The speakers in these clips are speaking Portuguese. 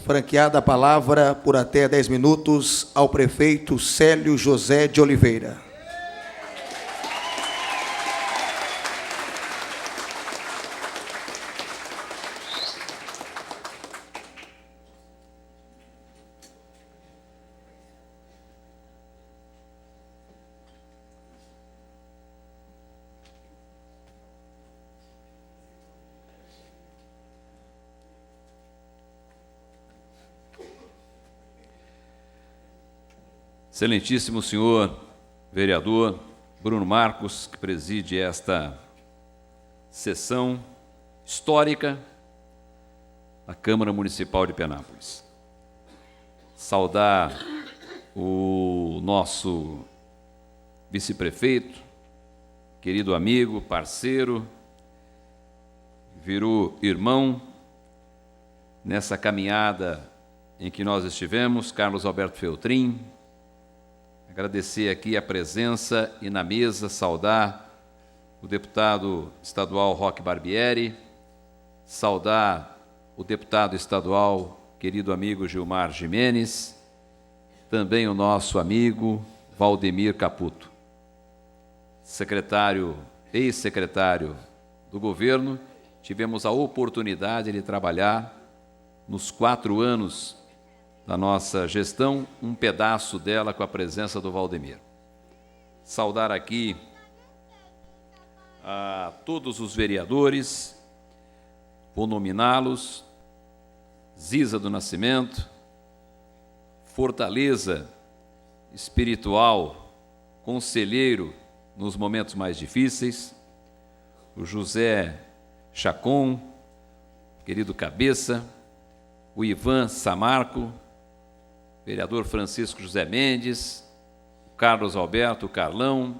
franqueada a palavra por até 10 minutos ao prefeito Célio José de Oliveira. Excelentíssimo senhor vereador Bruno Marcos, que preside esta sessão histórica da Câmara Municipal de Penápolis. Saudar o nosso vice-prefeito, querido amigo, parceiro, virou irmão nessa caminhada em que nós estivemos, Carlos Alberto Feltrin. Agradecer aqui a presença e na mesa saudar o deputado estadual Roque Barbieri, saudar o deputado estadual, querido amigo Gilmar Gimenez, também o nosso amigo Valdemir Caputo, ex-secretário do governo. Tivemos a oportunidade de trabalhar nos 4 anos da nossa gestão, um pedaço dela com a presença do Valdemir. Saudar aqui a todos os vereadores, vou nominá-los: Ziza do Nascimento, fortaleza espiritual, conselheiro nos momentos mais difíceis, o José Chacon, querido Cabeça, o Ivan Samarco, vereador Francisco José Mendes, o Carlos Alberto, o Carlão,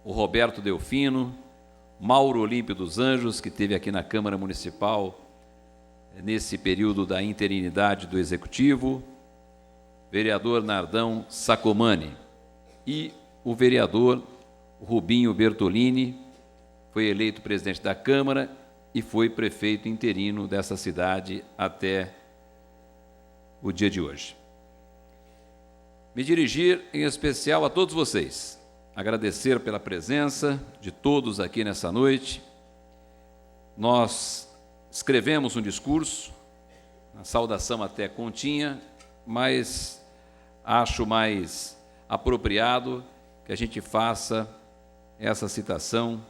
o Roberto Delfino, Mauro Olímpio dos Anjos, que esteve aqui na Câmara Municipal nesse período da interinidade do Executivo, vereador Nardão Sacomani e o vereador Rubinho Bertolini, foi eleito presidente da Câmara e foi prefeito interino dessa cidade até o dia de hoje. Me dirigir em especial a todos vocês, agradecer pela presença de todos aqui nessa noite. Nós escrevemos um discurso, a saudação até continha, mas acho mais apropriado que a gente faça essa citação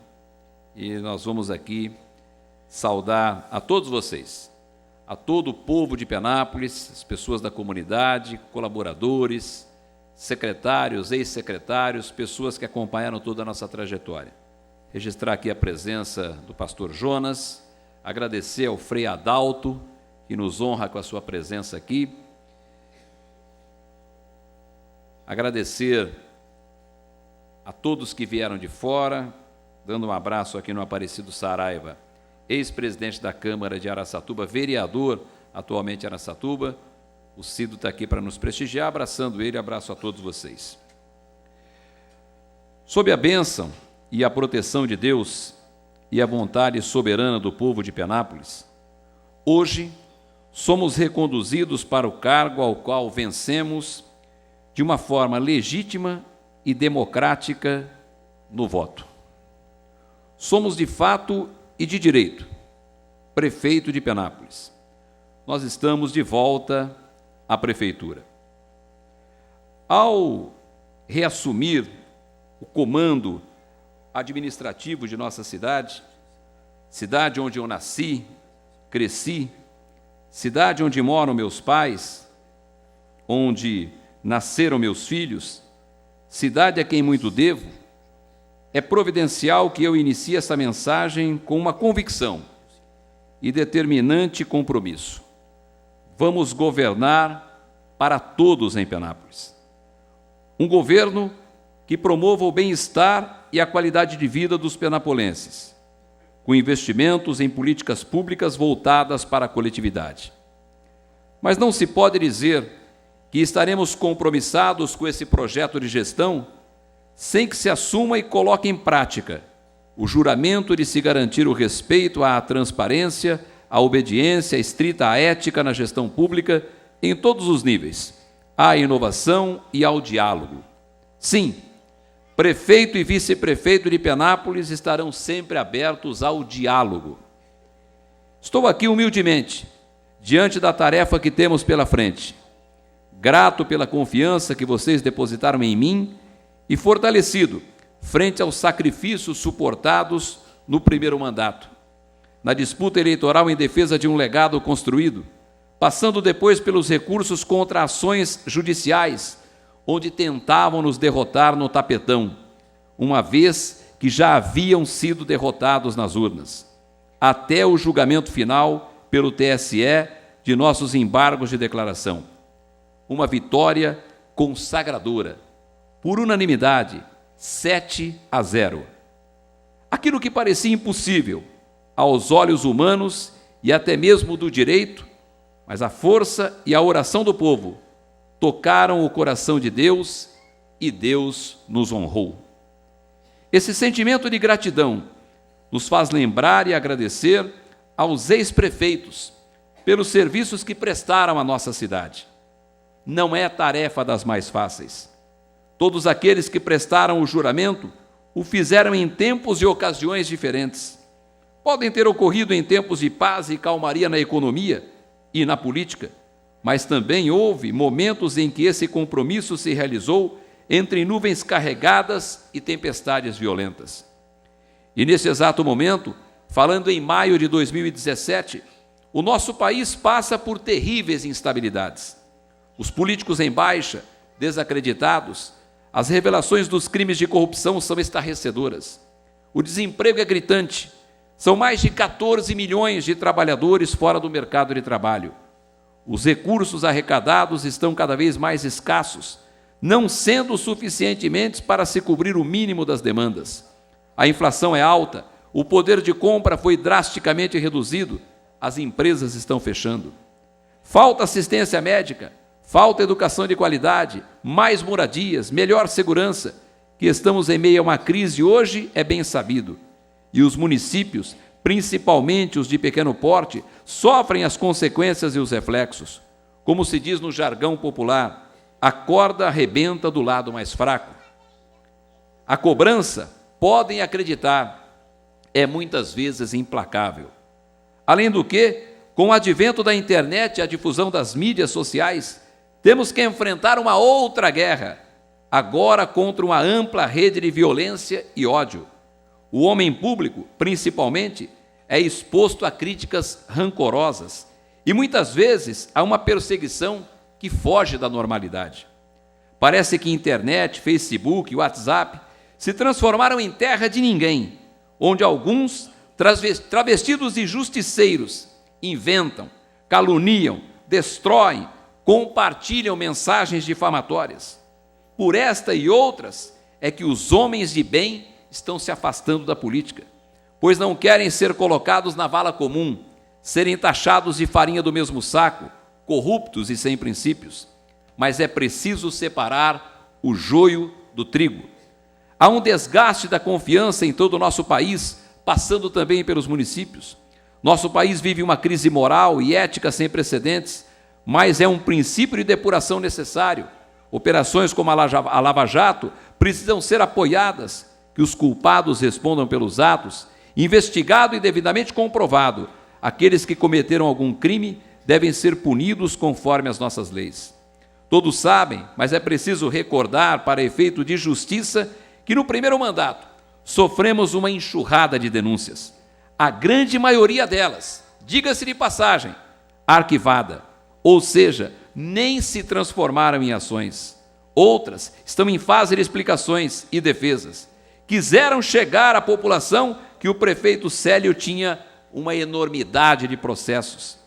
e nós vamos aqui saudar a todos vocês, a todo o povo de Penápolis, as pessoas da comunidade, colaboradores, secretários, ex-secretários, pessoas que acompanharam toda a nossa trajetória. Registrar aqui a presença do pastor Jonas, agradecer ao Frei Adalto, que nos honra com a sua presença aqui, agradecer a todos que vieram de fora, dando um abraço aqui no Aparecido Saraiva, ex-presidente da Câmara de Araçatuba, vereador atualmente em Araçatuba. O Cido está aqui para nos prestigiar, abraçando ele, abraço a todos vocês. Sob a bênção e a proteção de Deus e a vontade soberana do povo de Penápolis, hoje somos reconduzidos para o cargo ao qual vencemos de uma forma legítima e democrática no voto. Somos de fato e de direito prefeito de Penápolis. Nós estamos de volta à prefeitura. Ao reassumir o comando administrativo de nossa cidade, cidade onde eu nasci, cresci, cidade onde moram meus pais, onde nasceram meus filhos, cidade a quem muito devo, é providencial que eu inicie essa mensagem com uma convicção e determinante compromisso. Vamos governar para todos em Penápolis. Um governo que promova o bem-estar e a qualidade de vida dos penapolenses, com investimentos em políticas públicas voltadas para a coletividade. Mas não se pode dizer que estaremos compromissados com esse projeto de gestão sem que se assuma e coloque em prática o juramento de se garantir o respeito à transparência, à obediência estrita à ética na gestão pública em todos os níveis, à inovação e ao diálogo. Sim, prefeito e vice-prefeito de Penápolis estarão sempre abertos ao diálogo. Estou aqui humildemente, diante da tarefa que temos pela frente, grato pela confiança que vocês depositaram em mim e fortalecido frente aos sacrifícios suportados no primeiro mandato, na disputa eleitoral em defesa de um legado construído, passando depois pelos recursos contra ações judiciais, onde tentavam nos derrotar no tapetão, uma vez que já haviam sido derrotados nas urnas, até o julgamento final pelo TSE de nossos embargos de declaração. Uma vitória consagradora, por unanimidade, 7-0. Aquilo que parecia impossível aos olhos humanos e até mesmo do direito, mas a força e a oração do povo tocaram o coração de Deus e Deus nos honrou. Esse sentimento de gratidão nos faz lembrar e agradecer aos ex-prefeitos pelos serviços que prestaram à nossa cidade. Não é tarefa das mais fáceis. Todos aqueles que prestaram o juramento o fizeram em tempos e ocasiões diferentes. Podem ter ocorrido em tempos de paz e calmaria na economia e na política, mas também houve momentos em que esse compromisso se realizou entre nuvens carregadas e tempestades violentas. E nesse exato momento, falando em maio de 2017, o nosso país passa por terríveis instabilidades. Os políticos em baixa, desacreditados, as revelações dos crimes de corrupção são estarrecedoras. O desemprego é gritante. São mais de 14 milhões de trabalhadores fora do mercado de trabalho. Os recursos arrecadados estão cada vez mais escassos, não sendo suficientemente para se cobrir o mínimo das demandas. A inflação é alta, o poder de compra foi drasticamente reduzido, as empresas estão fechando. Falta assistência médica, falta educação de qualidade, mais moradias, melhor segurança, que estamos em meio a uma crise hoje é bem sabido. E os municípios, principalmente os de pequeno porte, sofrem as consequências e os reflexos. Como se diz no jargão popular, a corda arrebenta do lado mais fraco. A cobrança, podem acreditar, é muitas vezes implacável. Além do que, com o advento da internet e a difusão das mídias sociais, temos que enfrentar uma outra guerra, agora contra uma ampla rede de violência e ódio. O homem público, principalmente, é exposto a críticas rancorosas e, muitas vezes, a uma perseguição que foge da normalidade. Parece que internet, Facebook e WhatsApp se transformaram em terra de ninguém, onde alguns, travestidos de justiceiros, inventam, caluniam, destroem, compartilham mensagens difamatórias. Por esta e outras é que os homens de bem estão se afastando da política, pois não querem ser colocados na vala comum, serem taxados de farinha do mesmo saco, corruptos e sem princípios. Mas é preciso separar o joio do trigo. Há um desgaste da confiança em todo o nosso país, passando também pelos municípios. Nosso país vive uma crise moral e ética sem precedentes, mas é um princípio de depuração necessário. Operações como a Lava Jato precisam ser apoiadas, que os culpados respondam pelos atos, investigado e devidamente comprovado. Aqueles que cometeram algum crime devem ser punidos conforme as nossas leis. Todos sabem, mas é preciso recordar, para efeito de justiça, que no primeiro mandato sofremos uma enxurrada de denúncias. A grande maioria delas, diga-se de passagem, arquivada, ou seja, nem se transformaram em ações. Outras estão em fase de explicações e defesas. Quiseram chegar à população que o prefeito Célio tinha uma enormidade de processos.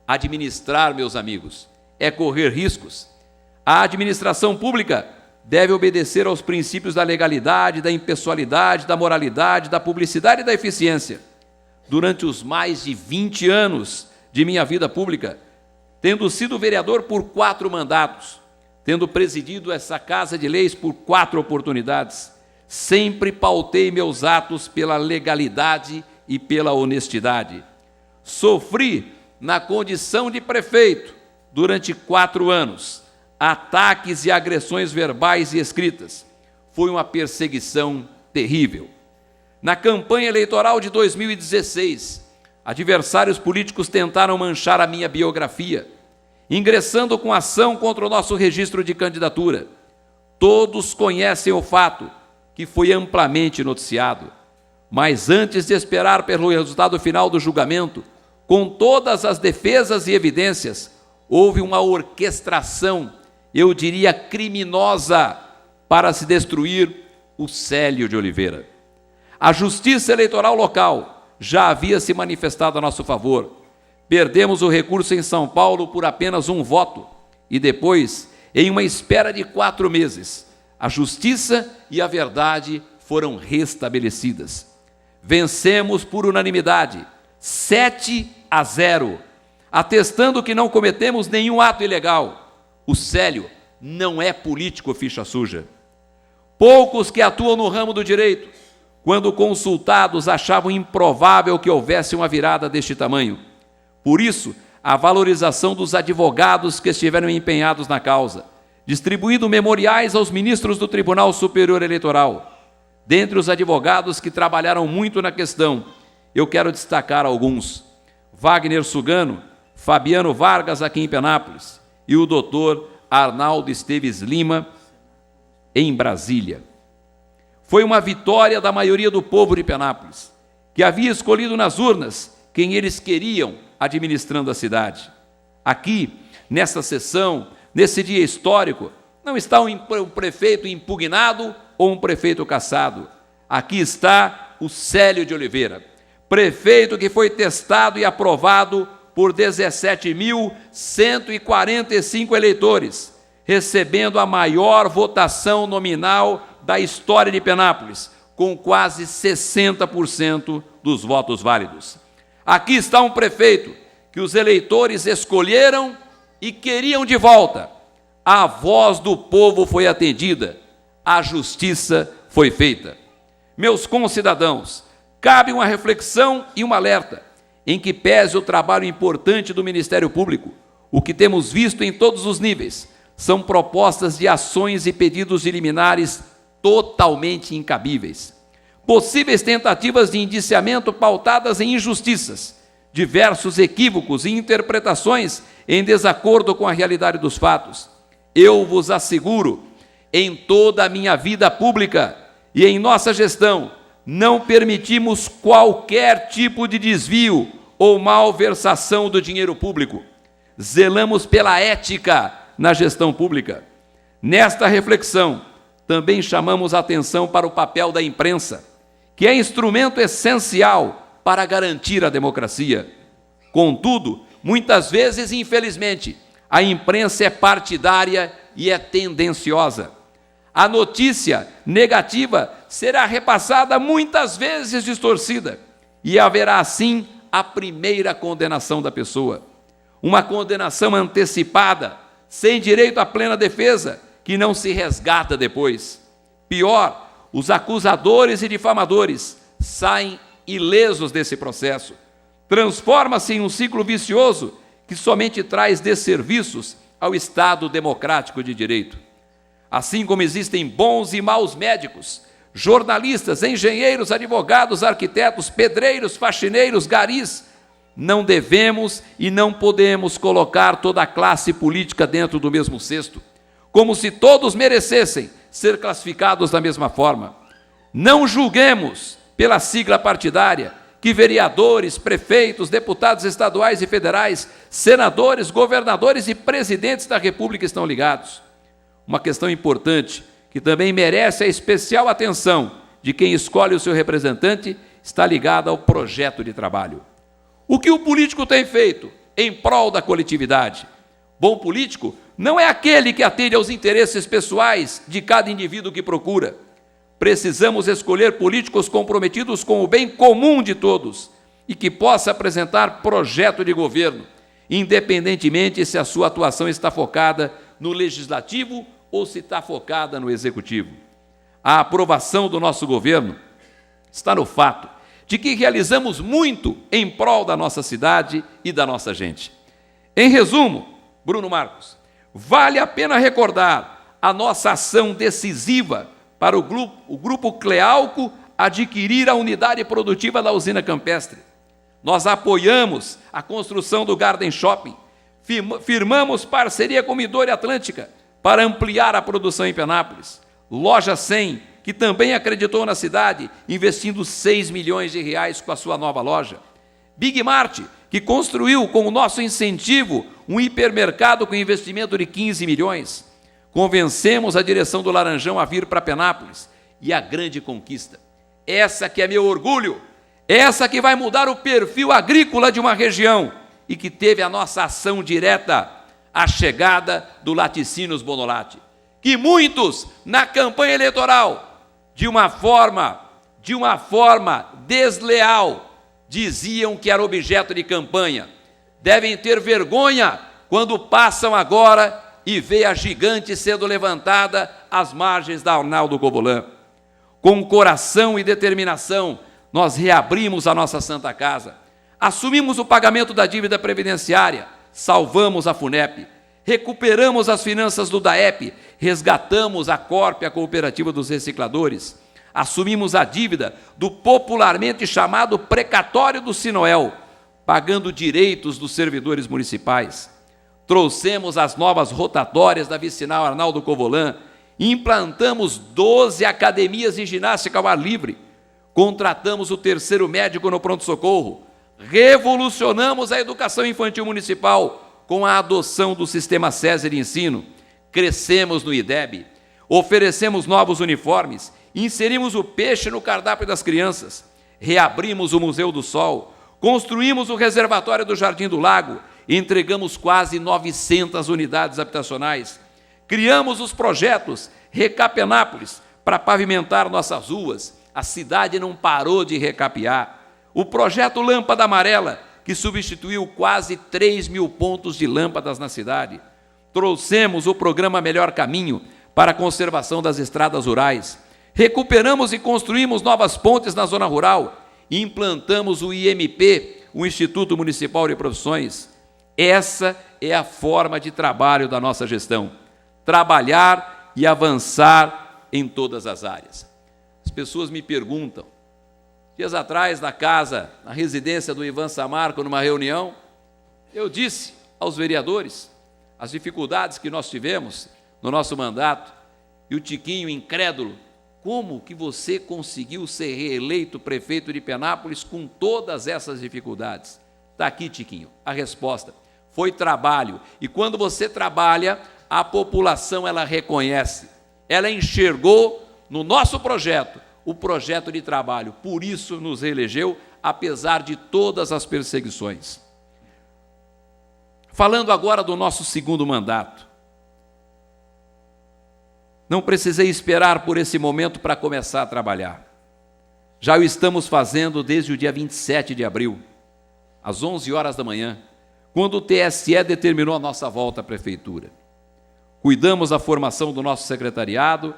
Administrar, meus amigos, é correr riscos. A administração pública deve obedecer aos princípios da legalidade, da impessoalidade, da moralidade, da publicidade e da eficiência. Durante os mais de 20 anos de minha vida pública, tendo sido vereador por 4 mandatos, tendo presidido essa Casa de Leis por 4 oportunidades, sempre pautei meus atos pela legalidade e pela honestidade. Sofri na condição de prefeito durante 4 anos, ataques e agressões verbais e escritas. Foi uma perseguição terrível. Na campanha eleitoral de 2016, adversários políticos tentaram manchar a minha biografia, ingressando com ação contra o nosso registro de candidatura. Todos conhecem o fato, que foi amplamente noticiado. Mas antes de esperar pelo resultado final do julgamento, com todas as defesas e evidências, houve uma orquestração, eu diria criminosa, para se destruir o Célio de Oliveira. A Justiça Eleitoral local já havia se manifestado a nosso favor. Perdemos o recurso em São Paulo por apenas 1 voto e depois, em uma espera de 4 meses, a justiça e a verdade foram restabelecidas. Vencemos por unanimidade, 7-0, atestando que não cometemos nenhum ato ilegal. O Célio não é político ficha suja. Poucos que atuam no ramo do direito, quando consultados, achavam improvável que houvesse uma virada deste tamanho. Por isso, a valorização dos advogados que estiveram empenhados na causa, distribuindo memoriais aos ministros do Tribunal Superior Eleitoral. Dentre os advogados que trabalharam muito na questão, eu quero destacar alguns: Wagner Sugano, Fabiano Vargas, aqui em Penápolis, e o doutor Arnaldo Esteves Lima, em Brasília. Foi uma vitória da maioria do povo de Penápolis, que havia escolhido nas urnas quem eles queriam administrando a cidade. Aqui, nesta sessão, nesse dia histórico, não está um prefeito impugnado ou um prefeito cassado. Aqui está o Célio de Oliveira, prefeito que foi testado e aprovado por 17.145 eleitores, recebendo a maior votação nominal da história de Penápolis, com quase 60% dos votos válidos. Aqui está um prefeito que os eleitores escolheram e queriam de volta. A voz do povo foi atendida, a justiça foi feita. Meus concidadãos, cabe uma reflexão e um alerta, em que pese o trabalho importante do Ministério Público. O que temos visto em todos os níveis são propostas de ações e pedidos de liminares totalmente incabíveis. Possíveis tentativas de indiciamento pautadas em injustiças, diversos equívocos e interpretações em desacordo com a realidade dos fatos. Eu vos asseguro, em toda a minha vida pública e em nossa gestão, não permitimos qualquer tipo de desvio ou malversação do dinheiro público. Zelamos pela ética na gestão pública. Nesta reflexão, também chamamos a atenção para o papel da imprensa, que é instrumento essencial para garantir a democracia. Contudo, muitas vezes, infelizmente, a imprensa é partidária e é tendenciosa. A notícia negativa será repassada muitas vezes distorcida e haverá, assim, a primeira condenação da pessoa. Uma condenação antecipada, sem direito à plena defesa, que não se resgata depois. Pior, os acusadores e difamadores saem ilesos desse processo. Transforma-se em um ciclo vicioso que somente traz desserviços ao Estado democrático de direito. Assim como existem bons e maus médicos, jornalistas, engenheiros, advogados, arquitetos, pedreiros, faxineiros, garis, não devemos e não podemos colocar toda a classe política dentro do mesmo cesto, como se todos merecessem ser classificados da mesma forma. Não julguemos pela sigla partidária que vereadores, prefeitos, deputados estaduais e federais, senadores, governadores e presidentes da República estão ligados. Uma questão importante, que também merece a especial atenção de quem escolhe o seu representante, está ligada ao projeto de trabalho. O que o político tem feito em prol da coletividade? Bom político não é aquele que atende aos interesses pessoais de cada indivíduo que procura. Precisamos escolher políticos comprometidos com o bem comum de todos e que possa apresentar projeto de governo, independentemente se a sua atuação está focada no legislativo ou se está focada no executivo. A aprovação do nosso governo está no fato de que realizamos muito em prol da nossa cidade e da nossa gente. Em resumo, Bruno Marcos, vale a pena recordar a nossa ação decisiva para o Grupo Clealco adquirir a unidade produtiva da usina campestre. Nós apoiamos a construção do Garden Shopping, firmamos parceria com Midori Atlântica para ampliar a produção em Penápolis. Loja 100, que também acreditou na cidade, investindo 6 milhões de reais com a sua nova loja. Big Mart, que construiu com o nosso incentivo um hipermercado com investimento de 15 milhões. Convencemos a direção do Laranjão a vir para Penápolis. E a grande conquista, essa que é meu orgulho, essa que vai mudar o perfil agrícola de uma região e que teve a nossa ação direta, a chegada do Laticínios Bonolati, que muitos, na campanha eleitoral, de uma forma desleal, diziam que era objeto de campanha. Devem ter vergonha quando passam agora e vê a gigante sendo levantada às margens da Arnaldo Covolan. Com coração e determinação, nós reabrimos a nossa Santa Casa, assumimos o pagamento da dívida previdenciária, salvamos a FUNEP, recuperamos as finanças do DAEP, resgatamos a Corp, a Cooperativa dos Recicladores, assumimos a dívida do popularmente chamado precatório do Sinoel, pagando direitos dos servidores municipais. Trouxemos as novas rotatórias da vicinal Arnaldo Covolan, implantamos 12 academias de ginástica ao ar livre, contratamos o terceiro médico no pronto-socorro, revolucionamos a educação infantil municipal com a adoção do sistema César de ensino, crescemos no IDEB, oferecemos novos uniformes, inserimos o peixe no cardápio das crianças, reabrimos o Museu do Sol, construímos o reservatório do Jardim do Lago, entregamos quase 900 unidades habitacionais, criamos os projetos Recapenápolis para pavimentar nossas ruas, a cidade não parou de recapear, o projeto Lâmpada Amarela, que substituiu quase 3 mil pontos de lâmpadas na cidade, trouxemos o programa Melhor Caminho para a conservação das estradas rurais, recuperamos e construímos novas pontes na zona rural, e implantamos o IMP, o Instituto Municipal de Profissões. Essa é a forma de trabalho da nossa gestão, trabalhar e avançar em todas as áreas. As pessoas me perguntam, dias atrás na residência do Ivan Samarco, numa reunião, eu disse aos vereadores as dificuldades que nós tivemos no nosso mandato, e o Tiquinho, incrédulo, como que você conseguiu ser reeleito prefeito de Penápolis com todas essas dificuldades? Está aqui, Tiquinho, a resposta. Foi trabalho. E quando você trabalha, a população ela reconhece. Ela enxergou no nosso projeto, o projeto de trabalho. Por isso nos reelegeu, apesar de todas as perseguições. Falando agora do nosso segundo mandato. Não precisei esperar por esse momento para começar a trabalhar. Já o estamos fazendo desde o dia 27 de abril, às 11 horas da manhã, quando o TSE determinou a nossa volta à prefeitura. Cuidamos da formação do nosso secretariado,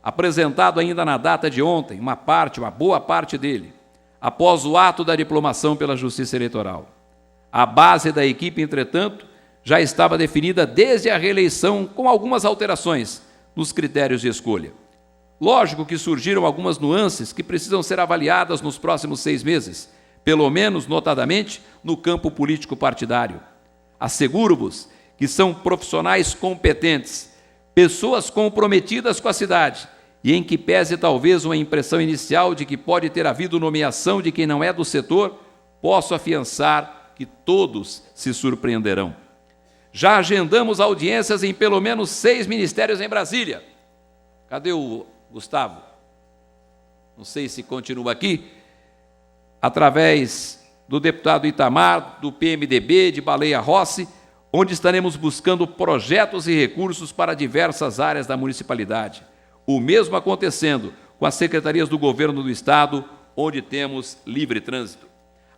apresentado ainda na data de ontem, uma boa parte dele, após o ato da diplomação pela Justiça Eleitoral. A base da equipe, entretanto, já estava definida desde a reeleição, com algumas alterações nos critérios de escolha. Lógico que surgiram algumas nuances que precisam ser avaliadas nos próximos 6 meses, pelo menos, notadamente, no campo político partidário. Asseguro-vos que são profissionais competentes, pessoas comprometidas com a cidade, e em que pese talvez uma impressão inicial de que pode ter havido nomeação de quem não é do setor, posso afiançar que todos se surpreenderão. Já agendamos audiências em pelo menos 6 ministérios em Brasília. Cadê o Gustavo? Não sei se continua aqui. Através do deputado Itamar, do PMDB, de Baleia Rossi, onde estaremos buscando projetos e recursos para diversas áreas da municipalidade. O mesmo acontecendo com as secretarias do governo do Estado, onde temos livre trânsito.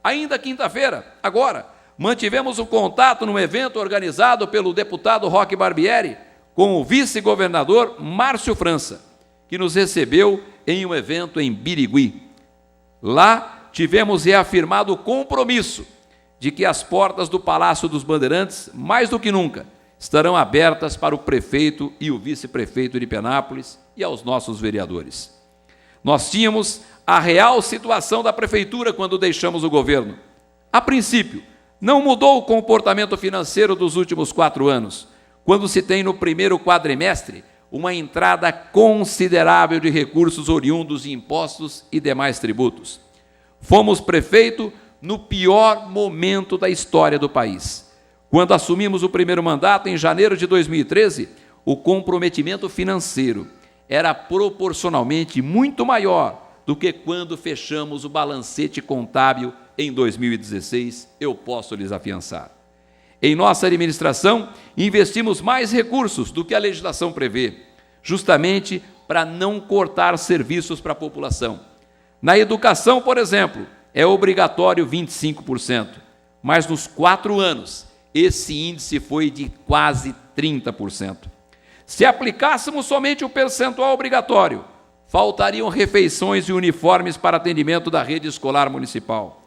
Ainda quinta-feira, agora, mantivemos o contato num evento organizado pelo deputado Roque Barbieri com o vice-governador Márcio França, que nos recebeu em um evento em Birigui. Lá tivemos reafirmado o compromisso de que as portas do Palácio dos Bandeirantes, mais do que nunca, estarão abertas para o prefeito e o vice-prefeito de Penápolis e aos nossos vereadores. Nós tínhamos a real situação da prefeitura quando deixamos o governo. A princípio, não mudou o comportamento financeiro dos últimos 4 anos, quando se tem no primeiro quadrimestre uma entrada considerável de recursos oriundos de impostos e demais tributos. Fomos prefeito no pior momento da história do país. Quando assumimos o primeiro mandato, em janeiro de 2013, o comprometimento financeiro era proporcionalmente muito maior do que quando fechamos o balancete contábil em 2016, eu posso lhes afiançar. Em nossa administração, investimos mais recursos do que a legislação prevê, justamente para não cortar serviços para a população. Na educação, por exemplo, é obrigatório 25%, mas nos 4 anos, esse índice foi de quase 30%. Se aplicássemos somente o percentual obrigatório, faltariam refeições e uniformes para atendimento da rede escolar municipal.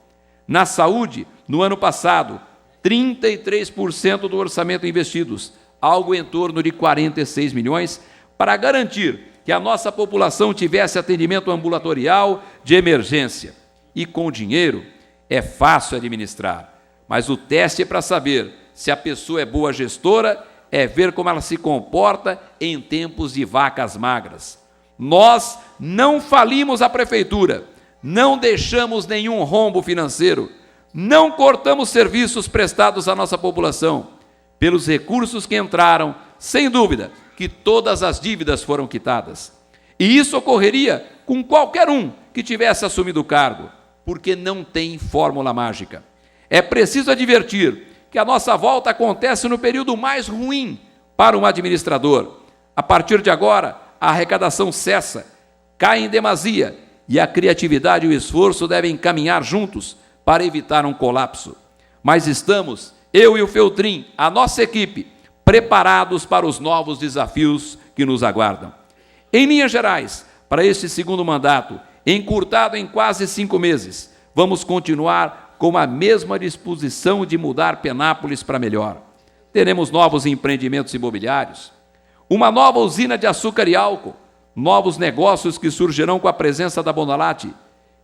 Na saúde, no ano passado, 33% do orçamento investidos, algo em torno de 46 milhões, para garantir que a nossa população tivesse atendimento ambulatorial de emergência. E com dinheiro é fácil administrar, mas o teste para saber se a pessoa é boa gestora é ver como ela se comporta em tempos de vacas magras. Nós não falimos a prefeitura, não deixamos nenhum rombo financeiro, não cortamos serviços prestados à nossa população. Pelos recursos que entraram, sem dúvida, que todas as dívidas foram quitadas. E isso ocorreria com qualquer um que tivesse assumido o cargo, porque não tem fórmula mágica. É preciso advertir que a nossa volta acontece no período mais ruim para um administrador. A partir de agora, a arrecadação cessa, cai em demasia, e a criatividade e o esforço devem caminhar juntos para evitar um colapso. Mas estamos, eu e o Feltrin, a nossa equipe, preparados para os novos desafios que nos aguardam. Em linhas gerais, para este segundo mandato, encurtado em quase 5 meses, vamos continuar com a mesma disposição de mudar Penápolis para melhor. Teremos novos empreendimentos imobiliários, uma nova usina de açúcar e álcool, novos negócios que surgirão com a presença da Bonalate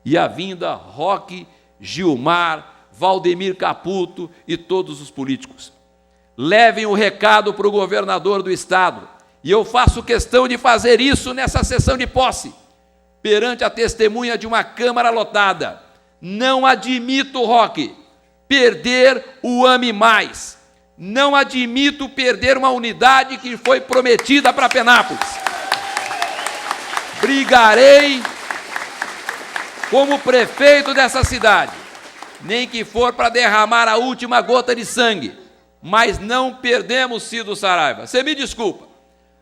e a vinda Roque, Gilmar, Valdemir Caputo e todos os políticos. Levem o recado para o governador do estado, e eu faço questão de fazer isso nessa sessão de posse, perante a testemunha de uma Câmara lotada. Não admito, Roque, perder o AME+. Não admito perder uma unidade que foi prometida para Penápolis. Brigarei como prefeito dessa cidade, nem que for para derramar a última gota de sangue, mas não perdemos, Cido Saraiva. Você me desculpa,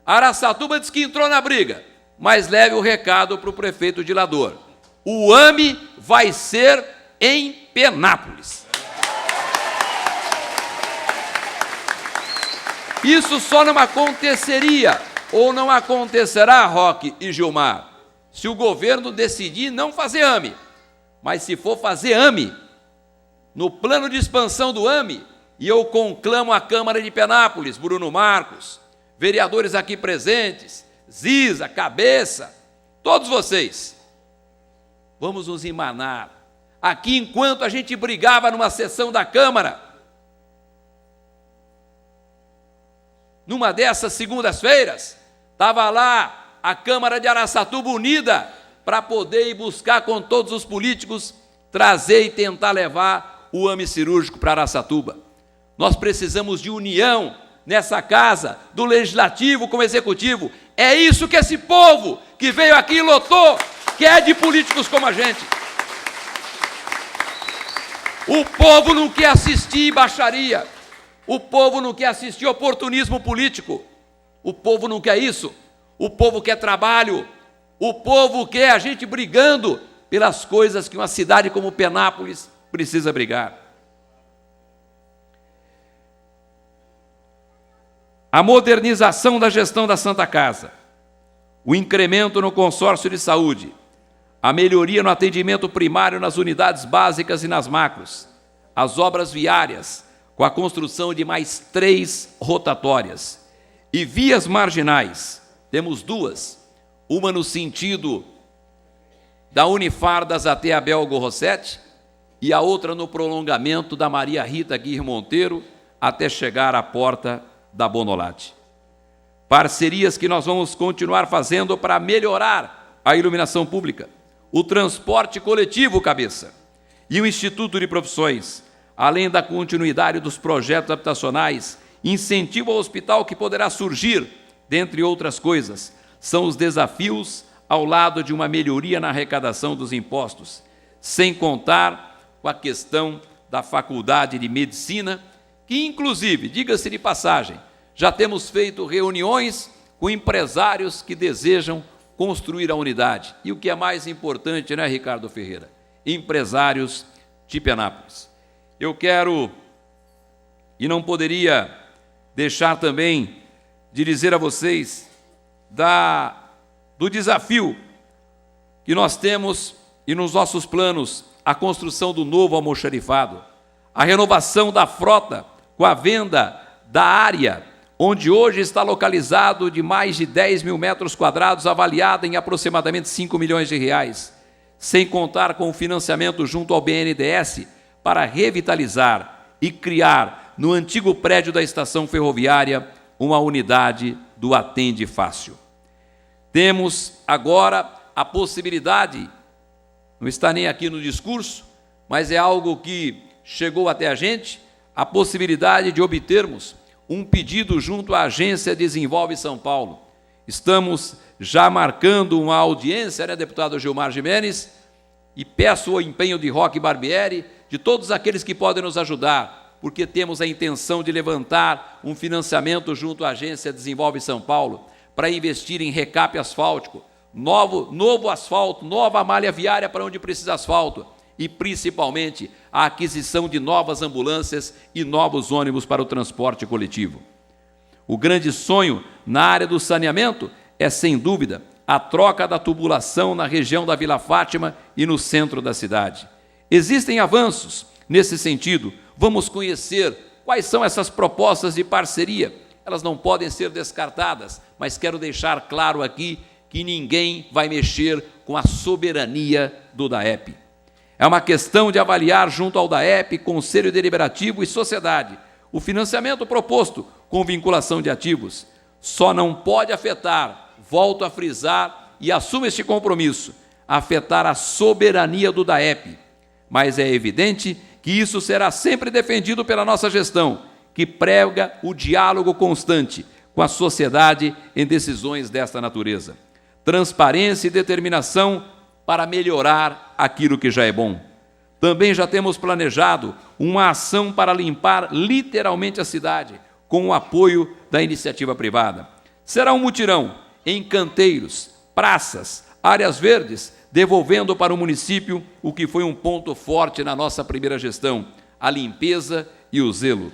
Araçatuba diz que entrou na briga, mas leve o recado para o prefeito Dilador. O AME vai ser em Penápolis. Isso só não aconteceria, ou não acontecerá, Roque e Gilmar, se o governo decidir não fazer AME. Mas se for fazer AME, no plano de expansão do AME, e eu conclamo a Câmara de Penápolis, Bruno Marcos, vereadores aqui presentes, Ziza, Cabeça, todos vocês, vamos nos emanar. Aqui, enquanto a gente brigava numa sessão da Câmara, numa dessas segundas-feiras, estava lá a Câmara de Araçatuba unida para poder ir buscar com todos os políticos, trazer e tentar levar o AME cirúrgico para Araçatuba. Nós precisamos de união nessa casa, do Legislativo com o Executivo. É isso que esse povo que veio aqui e lotou quer de políticos como a gente. O povo não quer assistir baixaria. O povo não quer assistir oportunismo político. O povo não quer isso. O povo quer trabalho. O povo quer a gente brigando pelas coisas que uma cidade como Penápolis precisa brigar. A modernização da gestão da Santa Casa, o incremento no consórcio de saúde, a melhoria no atendimento primário nas unidades básicas e nas macros, as obras viárias, com a construção de mais 3 rotatórias. E vias marginais, temos 2, uma no sentido da Unifardas até a Belgo Rossetti e a outra no prolongamento da Maria Rita Aguirre Monteiro até chegar à porta da Bonolati. Parcerias que nós vamos continuar fazendo para melhorar a iluminação pública, o transporte coletivo, cabeça, e o Instituto de Profissões, além da continuidade dos projetos habitacionais, incentivo ao hospital que poderá surgir, dentre outras coisas, são os desafios ao lado de uma melhoria na arrecadação dos impostos, sem contar com a questão da Faculdade de Medicina, que inclusive, diga-se de passagem, já temos feito reuniões com empresários que desejam construir a unidade. E o que é mais importante, né, Ricardo Ferreira? Empresários de Penápolis. Eu quero, e não poderia deixar também de dizer a vocês do desafio que nós temos e nos nossos planos a construção do novo almoxarifado, a renovação da frota com a venda da área, onde hoje está localizado de mais de 10 mil metros quadrados, avaliada em aproximadamente 5 milhões de reais, sem contar com o financiamento junto ao BNDES para revitalizar e criar no antigo prédio da estação ferroviária uma unidade do Atende Fácil. Temos agora a possibilidade, não está nem aqui no discurso, mas é algo que chegou até a gente, a possibilidade de obtermos um pedido junto à Agência Desenvolve São Paulo. Estamos já marcando uma audiência, né, deputado Gilmar Gimenez, e peço o empenho de Roque Barbieri, de todos aqueles que podem nos ajudar, porque temos a intenção de levantar um financiamento junto à Agência Desenvolve São Paulo para investir em recap asfáltico, novo asfalto, nova malha viária para onde precisa asfalto e, principalmente, a aquisição de novas ambulâncias e novos ônibus para o transporte coletivo. O grande sonho na área do saneamento é, sem dúvida, a troca da tubulação na região da Vila Fátima e no centro da cidade. Existem avanços nesse sentido. Vamos conhecer quais são essas propostas de parceria. Elas não podem ser descartadas, mas quero deixar claro aqui que ninguém vai mexer com a soberania do DAEP. É uma questão de avaliar junto ao DAEP, Conselho Deliberativo e sociedade, o financiamento proposto com vinculação de ativos. Só não pode afetar, volto a frisar e assumo este compromisso, afetar a soberania do DAEP. Mas é evidente que isso será sempre defendido pela nossa gestão, que prega o diálogo constante com a sociedade em decisões desta natureza. Transparência e determinação para melhorar aquilo que já é bom. Também já temos planejado uma ação para limpar literalmente a cidade, com o apoio da iniciativa privada. Será um mutirão em canteiros, praças, áreas verdes, devolvendo para o município o que foi um ponto forte na nossa primeira gestão, a limpeza e o zelo.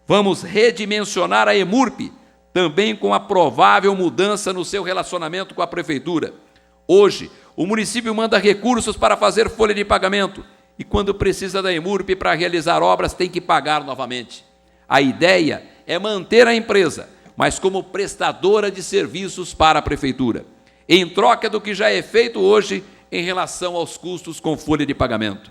Vamos redimensionar a EMURP, também com a provável mudança no seu relacionamento com a prefeitura. Hoje, o município manda recursos para fazer folha de pagamento e, quando precisa da EMURP para realizar obras, tem que pagar novamente. A ideia é manter a empresa, mas como prestadora de serviços para a prefeitura, em troca do que já é feito hoje em relação aos custos com folha de pagamento.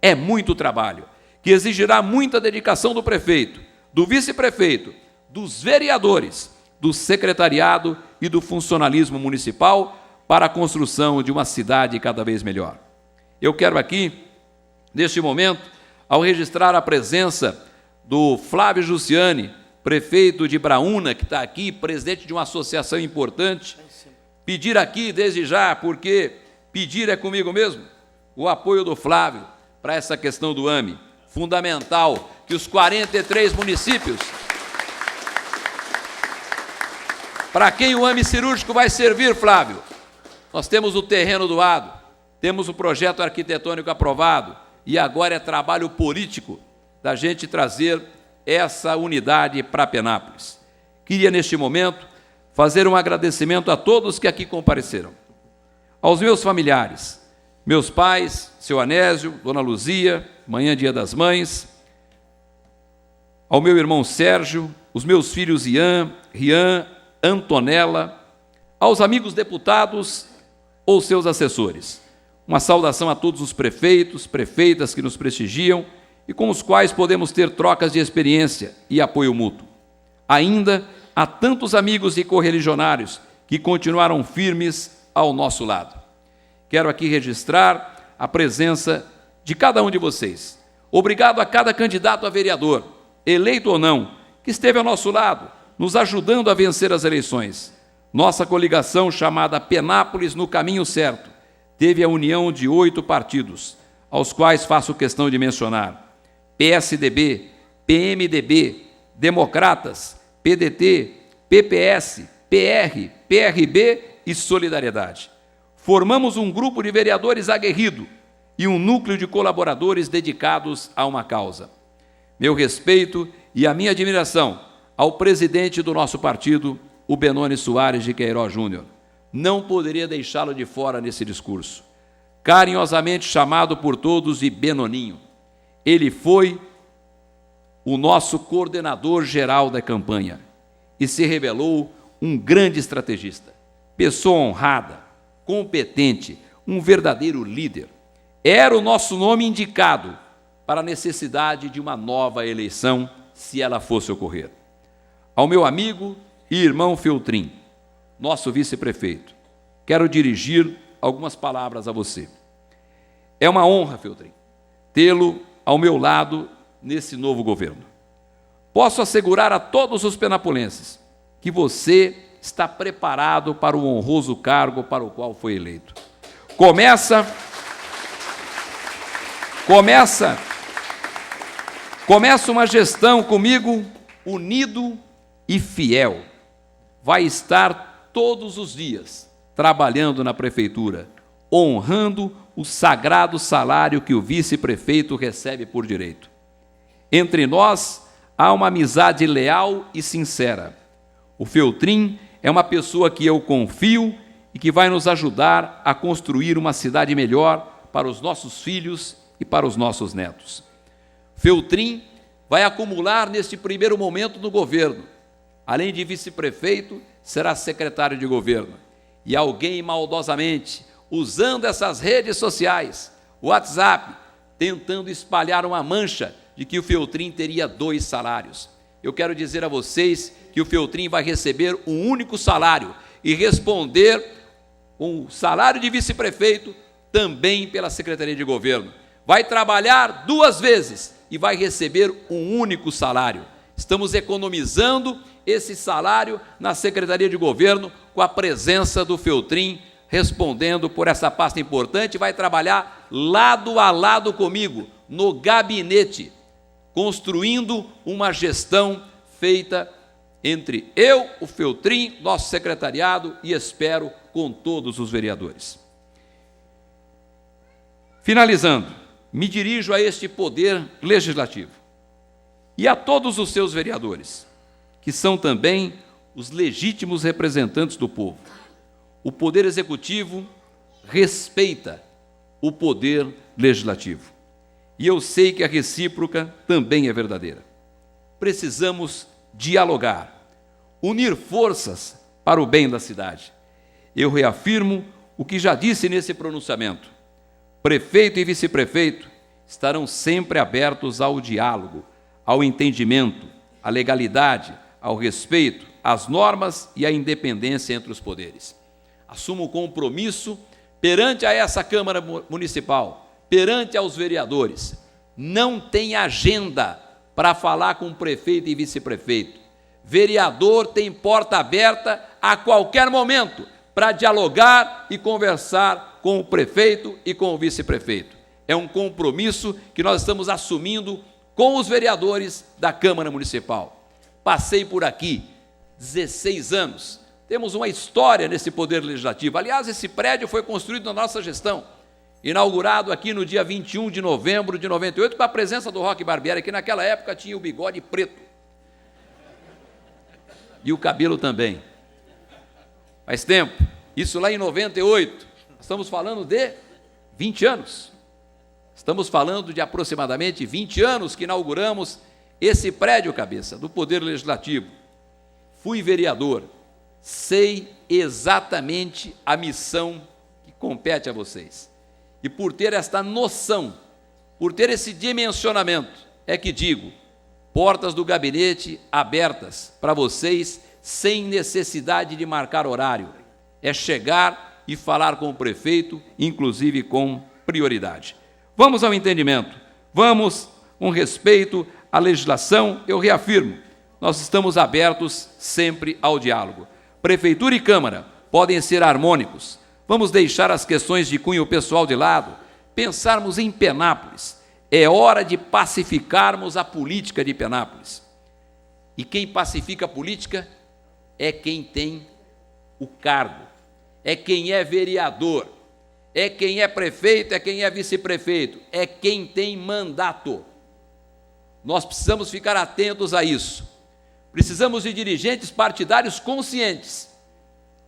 É muito trabalho, que exigirá muita dedicação do prefeito, do vice-prefeito, dos vereadores, do secretariado e do funcionalismo municipal para a construção de uma cidade cada vez melhor. Eu quero aqui, neste momento, ao registrar a presença do Flávio Giussiani, prefeito de Braúna, que está aqui, presidente de uma associação importante, pedir aqui desde já, porque pedir é comigo mesmo, o apoio do Flávio para essa questão do AME. Fundamental que os 43 municípios, para quem o AME cirúrgico vai servir, Flávio? Nós temos o terreno doado, temos o projeto arquitetônico aprovado e agora é trabalho político da gente trazer essa unidade para Penápolis. Queria, neste momento, fazer um agradecimento a todos que aqui compareceram. Aos meus familiares, meus pais, seu Anésio, Dona Luzia, amanhã Dia das Mães, ao meu irmão Sérgio, os meus filhos Ian, Rian, Antonella, aos amigos deputados ou seus assessores. Uma saudação a todos os prefeitos, prefeitas que nos prestigiam e com os quais podemos ter trocas de experiência e apoio mútuo. Ainda há tantos amigos e correligionários que continuaram firmes ao nosso lado. Quero aqui registrar a presença de cada um de vocês. Obrigado a cada candidato a vereador, eleito ou não, que esteve ao nosso lado, nos ajudando a vencer as eleições. Nossa coligação, chamada Penápolis no Caminho Certo, teve a união de 8 partidos, aos quais faço questão de mencionar: PSDB, PMDB, Democratas, PDT, PPS, PR, PRB e Solidariedade. Formamos um grupo de vereadores aguerrido e um núcleo de colaboradores dedicados a uma causa. Meu respeito e a minha admiração ao presidente do nosso partido, o Benoni Soares de Queiroz Júnior. Não poderia deixá-lo de fora nesse discurso. Carinhosamente chamado por todos de Benoninho. Ele foi o nosso coordenador geral da campanha e se revelou um grande estrategista, pessoa honrada, competente, um verdadeiro líder. Era o nosso nome indicado para a necessidade de uma nova eleição, se ela fosse ocorrer. Ao meu amigo e irmão Feltrin, nosso vice-prefeito, quero dirigir algumas palavras a você. É uma honra, Feltrin, tê-lo ao meu lado nesse novo governo. Posso assegurar a todos os penapolenses que você está preparado para o honroso cargo para o qual foi eleito. Começa uma gestão comigo unido e fiel. Vai estar todos os dias trabalhando na prefeitura, honrando o sagrado salário que o vice-prefeito recebe por direito. Entre nós há uma amizade leal e sincera. O Feltrin é uma pessoa que eu confio e que vai nos ajudar a construir uma cidade melhor para os nossos filhos e para os nossos netos. Feltrin vai acumular neste primeiro momento do governo. Além de vice-prefeito, será secretário de governo. E alguém maldosamente, usando essas redes sociais, o WhatsApp, tentando espalhar uma mancha de que o Feltrin teria 2 salários. Eu quero dizer a vocês que o Feltrin vai receber um único salário e responder um salário de vice-prefeito também pela Secretaria de Governo. Vai trabalhar 2 vezes e vai receber um único salário. Estamos economizando esse salário na Secretaria de Governo com a presença do Feltrin respondendo por essa pasta importante. Vai trabalhar lado a lado comigo, no gabinete, construindo uma gestão feita entre eu, o Feltrin, nosso secretariado e, espero, com todos os vereadores. Finalizando, me dirijo a este poder legislativo e a todos os seus vereadores, que são também os legítimos representantes do povo. O poder executivo respeita o poder legislativo. E eu sei que a recíproca também é verdadeira. Precisamos dialogar, unir forças para o bem da cidade. Eu reafirmo o que já disse nesse pronunciamento. Prefeito e vice-prefeito estarão sempre abertos ao diálogo, ao entendimento, à legalidade, ao respeito, às normas e à independência entre os poderes. Assumo o compromisso perante a essa Câmara Municipal, perante aos vereadores. Não tem agenda para falar com o prefeito e vice-prefeito. Vereador tem porta aberta a qualquer momento para dialogar e conversar com o prefeito e com o vice-prefeito. É um compromisso que nós estamos assumindo com os vereadores da Câmara Municipal. Passei por aqui 16 anos. Temos uma história nesse poder legislativo. Aliás, esse prédio foi construído na nossa gestão, inaugurado aqui no dia 21 de novembro de 98, com a presença do Roque Barbieri, que naquela época tinha o bigode preto. E o cabelo também. Faz tempo. Isso lá em 98. Estamos falando de 20 anos. Estamos falando de aproximadamente 20 anos que inauguramos Esse prédio, cabeça, do Poder Legislativo, fui vereador, sei exatamente a missão que compete a vocês. E por ter esta noção, por ter esse dimensionamento, é que digo, portas do gabinete abertas para vocês, sem necessidade de marcar horário. É chegar e falar com o prefeito, inclusive com prioridade. Vamos ao entendimento, vamos com respeito à legislação, eu reafirmo, nós estamos abertos sempre ao diálogo. Prefeitura e Câmara podem ser harmônicos, vamos deixar as questões de cunho pessoal de lado, pensarmos em Penápolis. É hora de pacificarmos a política de Penápolis. E quem pacifica a política é quem tem o cargo, é quem é vereador, é quem é prefeito, é quem é vice-prefeito, é quem tem mandato. Nós precisamos ficar atentos a isso. Precisamos de dirigentes partidários conscientes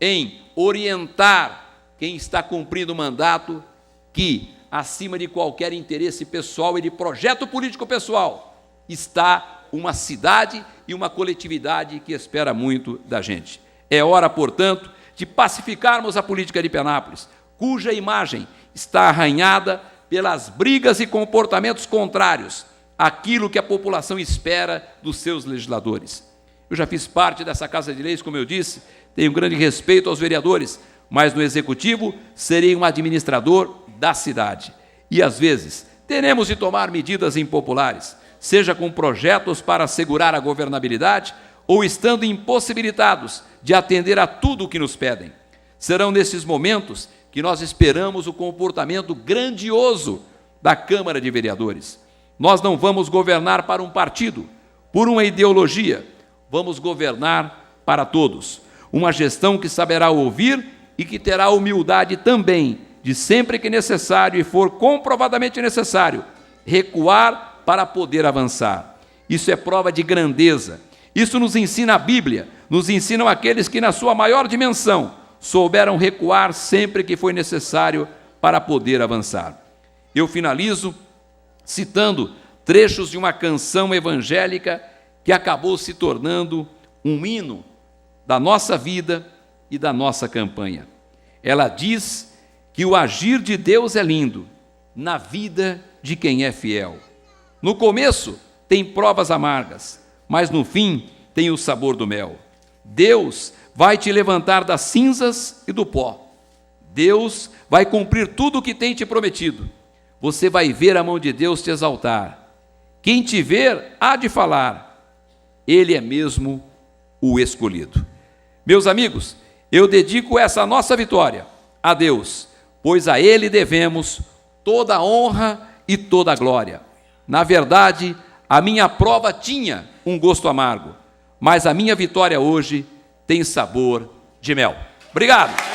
em orientar quem está cumprindo o mandato que, acima de qualquer interesse pessoal e de projeto político pessoal, está uma cidade e uma coletividade que espera muito da gente. É hora, portanto, de pacificarmos a política de Penápolis, cuja imagem está arranhada pelas brigas e comportamentos contrários àquilo que a população espera dos seus legisladores. Eu já fiz parte dessa Casa de Leis, como eu disse, tenho grande respeito aos vereadores, mas no Executivo serei um administrador da cidade. E, às vezes, teremos de tomar medidas impopulares, seja com projetos para assegurar a governabilidade ou estando impossibilitados de atender a tudo o que nos pedem. Serão nesses momentos que nós esperamos o comportamento grandioso da Câmara de Vereadores. Nós não vamos governar para um partido, por uma ideologia, vamos governar para todos. Uma gestão que saberá ouvir e que terá a humildade também de, sempre que necessário e for comprovadamente necessário, recuar para poder avançar. Isso é prova de grandeza. Isso nos ensina a Bíblia, nos ensinam aqueles que, na sua maior dimensão, souberam recuar sempre que foi necessário para poder avançar. Eu finalizo citando trechos de uma canção evangélica que acabou se tornando um hino da nossa vida e da nossa campanha. Ela diz que o agir de Deus é lindo na vida de quem é fiel. No começo tem provas amargas, mas no fim tem o sabor do mel. Deus vai te levantar das cinzas e do pó. Deus vai cumprir tudo o que tem te prometido. Você vai ver a mão de Deus te exaltar. Quem te ver há de falar, Ele é mesmo o escolhido. Meus amigos, eu dedico essa nossa vitória a Deus, pois a Ele devemos toda a honra e toda a glória. Na verdade, a minha prova tinha um gosto amargo, mas a minha vitória hoje tem sabor de mel. Obrigado!